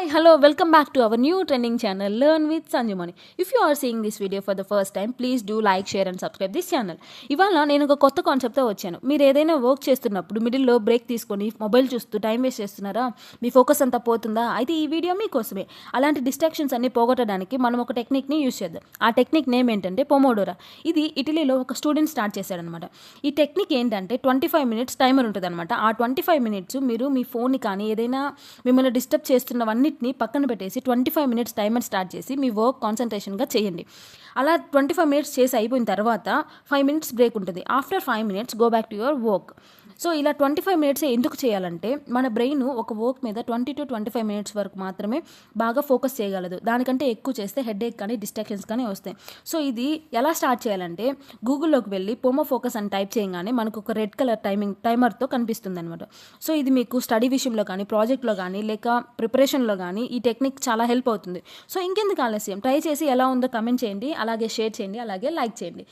Hi, hello, welcome back to our new trending channel Learn with Sanjumani. If you are seeing this video for the first time, please do like, share and subscribe this channel. ఇవాళ నేను ఒక కొత్త కాన్సెప్ట్తో వచ్చాను. మీరు ఏదైనా work చేస్తున్నప్పుడు మిడిల్లో బ్రేక్ తీసుకొని మొబైల్ చూస్తూ టైం వేస్ట్ చేస్తున్నారా? మీ ఫోకస్ అంతా పోతుందా? అయితే ఈ వీడియో మీకోసమే. అలాంటి డిస్ట్రాక్షన్స్ అన్ని పోగొట్టడానికి మనం ఒక టెక్నిక్ని యూస్ చేద్దాం. ఆ టెక్నిక్ నేమ్ ఏంటంటే పొమోడోరా. ఇది ఇటలీలో ఒక స్టూడెంట్ స్టార్ట్ చేశాడనమాట. ఈ టెక్నిక్ ఏంటంటే 25 మినిట్స్ టైమర్ ఉంటుంది అనమాట. ఆ 25 మినిట్స్ మీరు మీ ఫోన్ని కానీ ఏదైనా మిమ్మల్ని డిస్టర్బ్ చేస్తున్నవన్నిటిని పక్కన పెట్టేసి 25 మినిట్స్ టైమర్ స్టార్ట్ చేసి మీ వర్క్ కాన్సన్ట్రేషన్గా చేయండి. అలా 25 మినిట్స్ చేసి అయిపోయిన తర్వాత 5 మినిట్స్ బ్రేక్ ఉంటుంది. After 5 minutes go back to your work. So ఇలా 25 మినిట్స్ ఎందుకు చేయాలంటే మన బ్రెయిన్ ఒక వర్క్ మీద 20 to 25 మినిట్స్ వరకు మాత్రమే బాగా ఫోకస్ చేయగలదు. దానికంటే ఎక్కువ చేస్తే హెడేక్ కానీ డిస్ట్రాక్షన్స్ కానీ వస్తాయి. సో ఇది ఎలా స్టార్ట్ చేయాలంటే గూగుల్లోకి వెళ్ళి పోమో ఫోకస్ అని టైప్ చేయగానే మనకు ఒక రెడ్ కలర్ టైమర్తో కనిపిస్తుంది అనమాట. సో ఇది మీకు స్టడీ విషయంలో కానీ ప్రాజెక్ట్లో కానీ లేక ప్రిపరేషన్లో కానీ ఈ టెక్నిక్ చాలా హెల్ప్ అవుతుంది. సో ఇంకెందుకు ఆలస్యం, ట్రై చేసి ఎలా ఉందో కమెంట్ చేయండి, అలాగే షేర్ చేయండి, అలాగే లైక్ చేయండి.